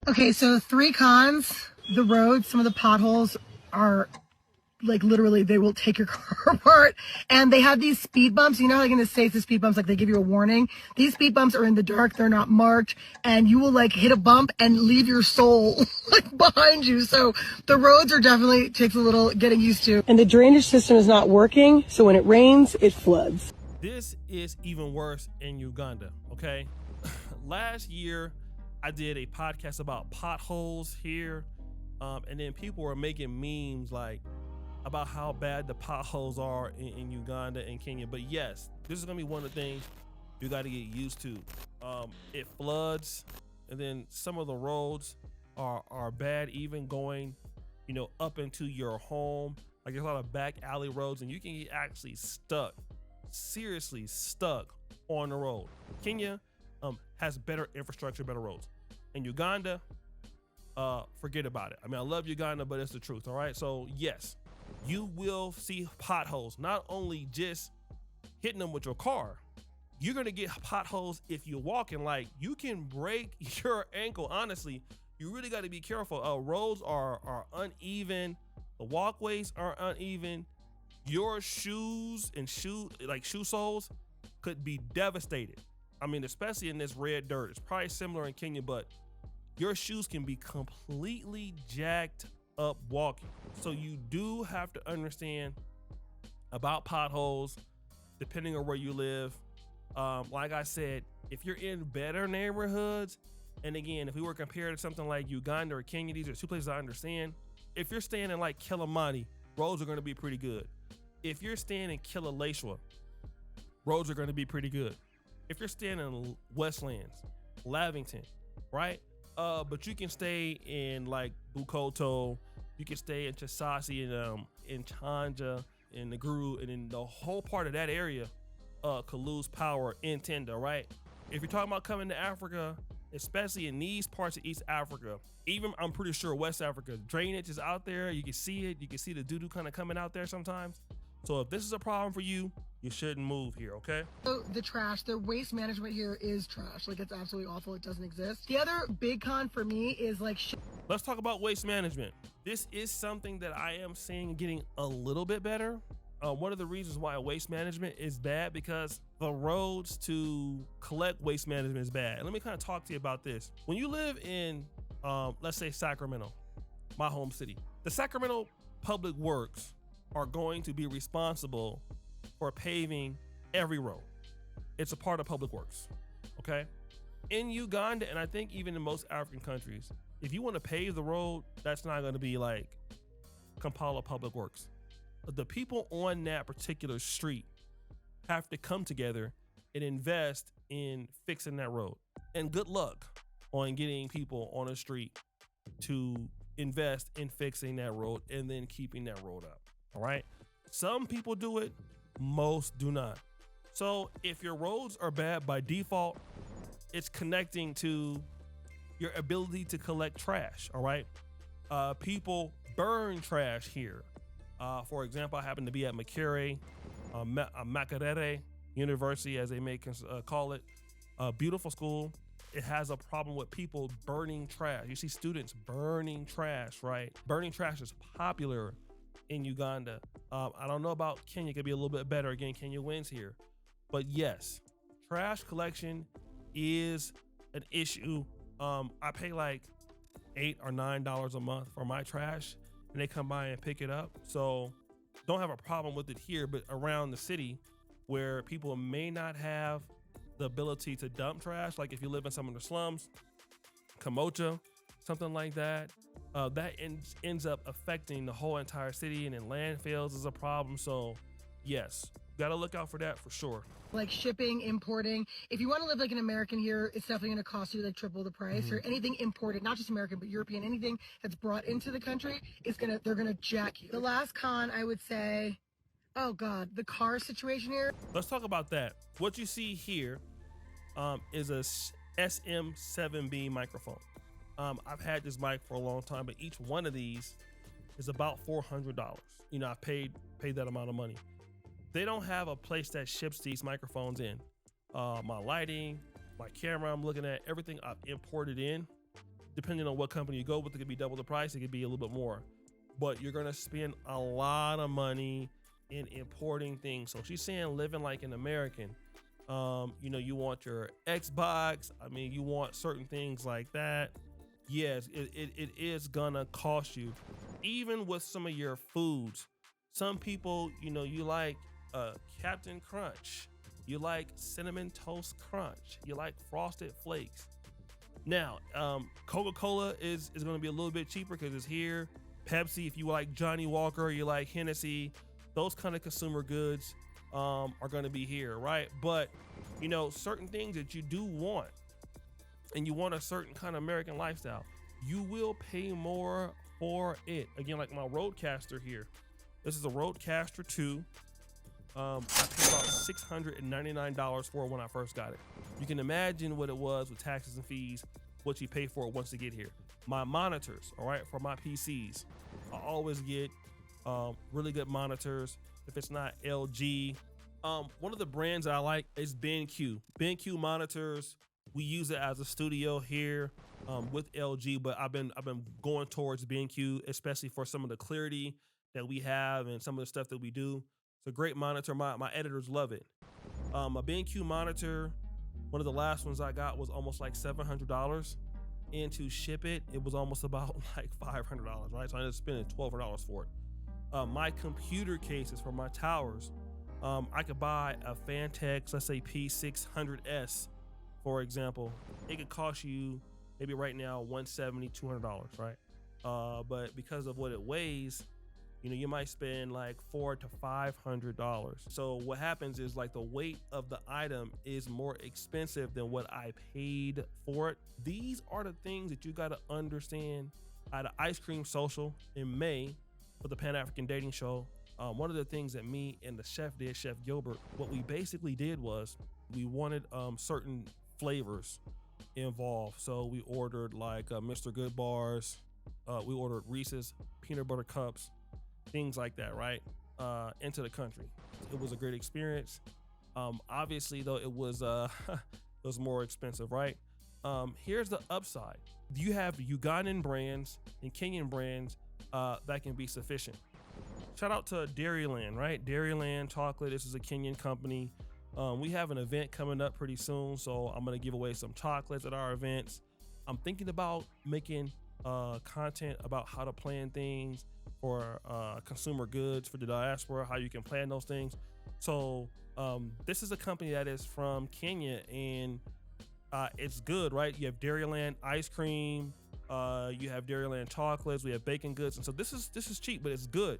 Okay, so 3 cons. The roads, some of the potholes are like literally they will take your car apart, and they have these speed bumps. You know, like in the States, the speed bumps, like they give you a warning. These speed bumps are in the dark, they're not marked, and you will like hit a bump and leave your soul like behind you. So the roads are definitely takes a little getting used to. And the drainage system is not working, so when it rains, it floods. This is even worse in Uganda, okay? Last year, I did a podcast about potholes here, and then people were making memes like about how bad the potholes are in Uganda and Kenya. But yes, this is gonna be one of the things you got to get used to. It floods, and then some of the roads are bad, even going, you know, up into your home. Like there's a lot of back alley roads, and you can get actually stuck, seriously stuck on the road. Kenya has better infrastructure, better roads. In Uganda, forget about it. I mean, I love Uganda, but it's the truth. All right, so yes, you will see potholes, not only just hitting them with your car. You're gonna get potholes if you're walking. Like you can break your ankle. Honestly, you really got to be careful. Roads are uneven. The walkways are uneven. Your shoes and shoe soles could be devastated. I mean, especially in this red dirt. It's probably similar in Kenya, but your shoes can be completely jacked up walking. So you do have to understand about potholes depending on where you live. Like I said, if you're in better neighborhoods, and again, if we were compared to something like Uganda or Kenya, these are 2 places I understand. If you're staying in like Kilimani, roads are going to be pretty good. If you're staying in Kileleshwa, roads are going to be pretty good. If you're staying in Westlands, Lavington, right? But you can stay in like Bukoto, you can stay in Chisasi and in Chanja, in Naguru, and in the whole part of that area could lose power in Tenda, right? If you're talking about coming to Africa, especially in these parts of East Africa, even I'm pretty sure West Africa, drainage is out there. You can see it. You can see the doo-doo kind of coming out there sometimes. So if this is a problem for you, you shouldn't move here, okay? So the trash, the waste management here is trash. Like it's absolutely awful. It doesn't exist. The other big con for me is like let's talk about waste management. This is something that I am seeing getting a little bit better. One of the reasons why waste management is bad because the roads to collect waste management is bad. And let me kind of talk to you about this. When you live in, let's say Sacramento, my home city, the Sacramento Public Works are going to be responsible for paving every road. It's a part of public works, okay? In Uganda, and I think even in most African countries, if you want to pave the road, that's not going to be like Kampala Public Works. The people on that particular street have to come together and invest in fixing that road. And good luck on getting people on a street to invest in fixing that road and then keeping that road up. All right. Some people do it, most do not. So if your roads are bad by default, it's connecting to your ability to collect trash. All right. People burn trash here. For example, I happen to be at Makerere, Makerere University, as they may call it, a beautiful school. It has a problem with people burning trash. You see students burning trash, right? Burning trash is popular in Uganda. I don't know about Kenya. It could be a little bit better. Again, Kenya wins here. But yes, trash collection is an issue. I pay like $8 or $9 a month for my trash, and they come by and pick it up. So don't have a problem with it here, but around the city where people may not have the ability to dump trash, like if you live in some of the slums, Kamocha, something like that, that ends up affecting the whole entire city, and then landfills is a problem. So yes, gotta look out for that for sure. Like shipping, importing. If you want to live like an American here, it's definitely going to cost you like triple the price. Or anything imported, not just American, but European, anything that's brought into the country they're gonna jack you. The last con, I would say, oh God, the car situation here. Let's talk about that. What you see here is a SM7B microphone. I've had this mic for a long time, but each one of these is about $400. You know, I paid that amount of money. They don't have a place that ships these microphones in. My lighting, my camera I'm looking at, everything I've imported in. depending on what company you go with, it could be double the price, it could be a little bit more. But you're gonna spend a lot of money in importing things. So she's saying living like an American. You know, you want your Xbox. I mean, you want certain things like that. Yes, it is gonna cost you. Even with some of your foods, some people, you know, you like Captain Crunch, you like Cinnamon Toast Crunch, you like Frosted Flakes. Now, Coca-Cola is gonna be a little bit cheaper because it's here. Pepsi, if you like Johnny Walker, you like Hennessy, those kind of consumer goods are gonna be here, right? But you know, certain things that you do want, and you want a certain kind of American lifestyle, you will pay more for it. Again, like my Roadcaster here. This is a Roadcaster 2. I paid about $699 for it when I first got it. You can imagine what it was with taxes and fees, what you pay for it once you get here. My monitors, all right, for my PCs, I always get really good monitors. If it's not LG, one of the brands that I like is BenQ. BenQ monitors. We use it as a studio here with LG, but I've been going towards BenQ, especially for some of the clarity that we have and some of the stuff that we do. It's a great monitor. My editors love it. A BenQ monitor, one of the last ones I got was almost like $700, and to ship it, it was almost about like $500, right? So I ended up spending $1,200 for it. My computer cases for my towers, I could buy a Fantex, let's say P600S, for example. It could cost you maybe right now $170, $200, right? But because of what it weighs, you know, you might spend like $400 to $500. So what happens is, like, the weight of the item is more expensive than what I paid for it. These are the things that you got to understand. At an Ice Cream Social in May for the Pan African Dating Show, one of the things that me and the chef did, Chef Gilbert, what we basically did was we wanted certain flavors involved. So we ordered like Mr. Good bars, we ordered Reese's peanut butter cups, things like that, right? Into the country. It was a great experience. Obviously though, it was it was more expensive, right? Here's the upside. You have Ugandan brands and Kenyan brands that can be sufficient. Shout out to Dairyland, right? Dairyland Chocolate. This is a Kenyan company. We have an event coming up pretty soon, so I'm gonna give away some chocolates at our events. I'm thinking about making content about how to plan things for consumer goods for the diaspora, how you can plan those things. So this is a company that is from Kenya, and it's good, right? You have Dairyland ice cream, you have Dairyland chocolates, we have bacon goods, and so this is cheap, but it's good.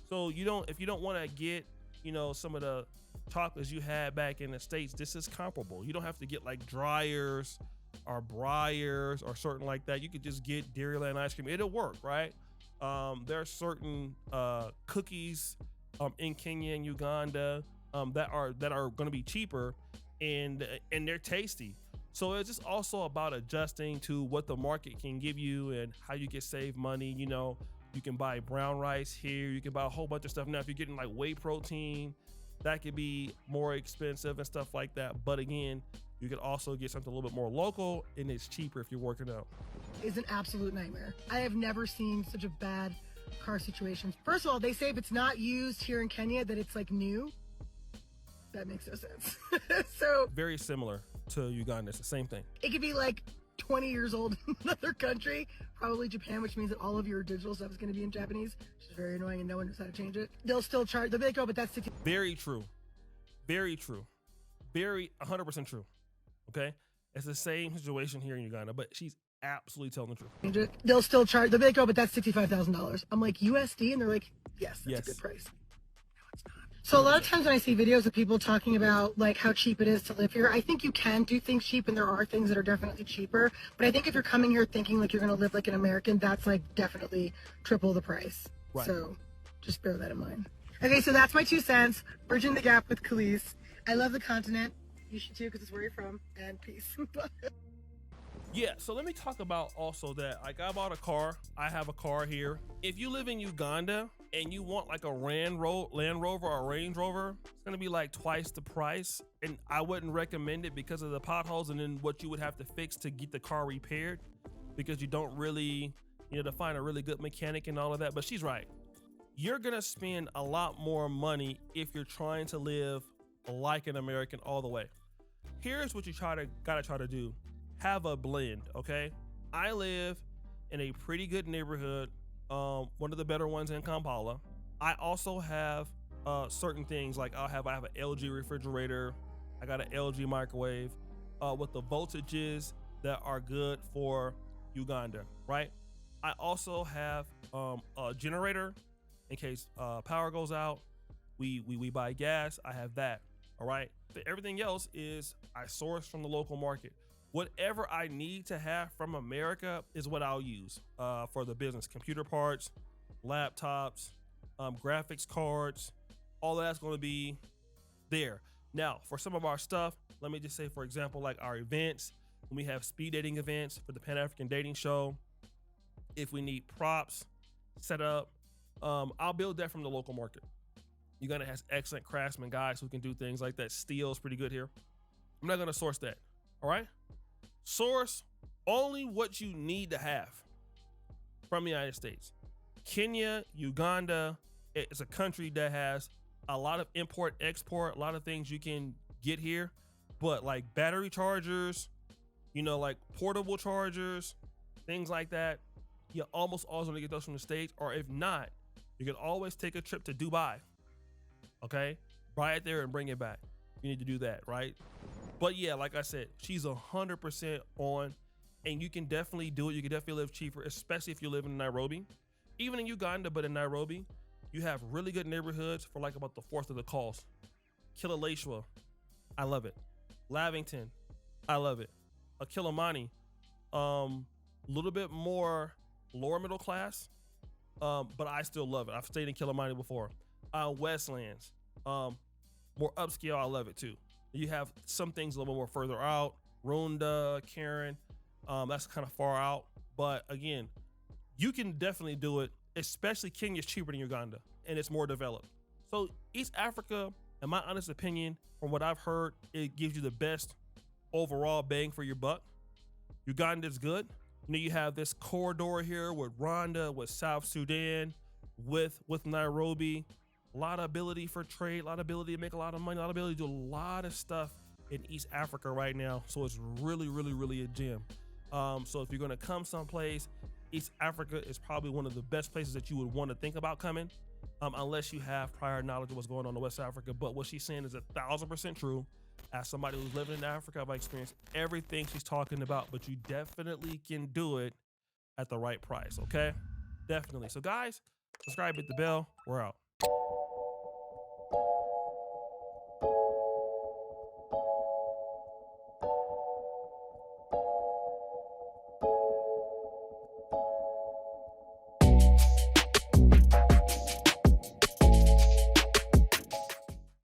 So if you don't want to get, you know, some of the chocolates you had back in the States, this is comparable. You don't have to get like Dryers or Briars or certain like that. You could just get Dairyland ice cream. It'll work, right? There are certain cookies in Kenya and Uganda that are going to be cheaper, and they're tasty. So it's just also about adjusting to what the market can give you and how you can save money. You know, you can buy brown rice here. You can buy a whole bunch of stuff. Now, if you're getting like whey protein, that could be more expensive and stuff like that. But again, you could also get something a little bit more local, and it's cheaper if you're working out. It's an absolute nightmare. I have never seen such a bad car situation. First of all, they say if it's not used here in Kenya, that it's like new. That makes no sense. So very similar to Uganda. It's the same thing. It could be like 20 years old in another country, probably Japan, which means that all of your digital stuff is going to be in Japanese, which is very annoying, and no one knows how to change it. They'll still charge. They'll be like, oh, but that's 60. Very true. Very true. Very 100% true. Okay? It's the same situation here in Uganda, but she's absolutely telling the truth. Change it. They'll still charge. They'll be like, oh, but that's $65,000. I'm like, USD? And they're like, yes, that's a good price. No, it's not. So a lot of times when I see videos of people talking about like how cheap it is to live here, I think you can do things cheap, and there are things that are definitely cheaper. But I think if you're coming here thinking like you're going to live like an American, that's like definitely triple the price. Right. So just bear that in mind. Okay, so that's my 2 cents. Bridging the gap with Kelis. I love the continent. You should too, because it's where you're from. And peace. Yeah, so let me talk about also that, like, I bought a car. I have a car here. If you live in Uganda and you want like a Land Rover or a Range Rover, it's gonna be like twice the price. And I wouldn't recommend it because of the potholes and then what you would have to fix to get the car repaired. because you don't really, to find a really good mechanic and all of that. But she's right. You're gonna spend a lot more money if you're trying to live like an American all the way. Here's what you gotta try to do. Have a blend, okay? I live in a pretty good neighborhood, one of the better ones in Kampala. I also have certain things like I have an LG refrigerator, I got an LG microwave with the voltages that are good for Uganda, right? I also have a generator in case power goes out. We buy gas. I have that. All right. But everything else is I source from the local market. Whatever I need to have from America is what I'll use for the business. Computer parts, laptops, graphics cards, all of that's going to be there. Now, for some of our stuff, let me just say, for example, like our events, when we have speed dating events for the Pan-African Dating Show, if we need props set up, I'll build that from the local market. Uganda has excellent craftsmen, guys who can do things like that. Steel's pretty good here. I'm not going to source that. All right. Source only what you need to have from the United States. Kenya, Uganda, it's a country that has a lot of import, export, a lot of things you can get here, but like battery chargers, like portable chargers, things like that, you almost always want to get those from the States, or if not, you can always take a trip to Dubai. Okay, buy it there and bring it back. You need to do that, right? But yeah, like I said, she's 100% on, and you can definitely do it. You can definitely live cheaper, especially if you live in Nairobi. Even in Uganda, but in Nairobi, you have really good neighborhoods for like about the fourth of the cost. Kileleshwa, I love it. Lavington, I love it. Kilimani, little bit more lower middle class, but I still love it. I've stayed in Kilimani before. Westlands, more upscale, I love it too. You have some things a little bit more further out. Runda, Karen, that's kind of far out. But again, you can definitely do it, especially Kenya's cheaper than Uganda and it's more developed. So East Africa, in my honest opinion, from what I've heard, it gives you the best overall bang for your buck. Uganda is good. You have this corridor here with Rwanda, with South Sudan, with Nairobi. A lot of ability for trade, a lot of ability to make a lot of money, a lot of ability to do a lot of stuff in East Africa right now. So it's really, really, really a gem. So if you're going to come someplace, East Africa is probably one of the best places that you would want to think about coming, unless you have prior knowledge of what's going on in West Africa. But what she's saying is 1,000% true. As somebody who's living in Africa, I've experienced everything she's talking about, but you definitely can do it at the right price. Okay, definitely. So guys, subscribe, hit the bell. We're out.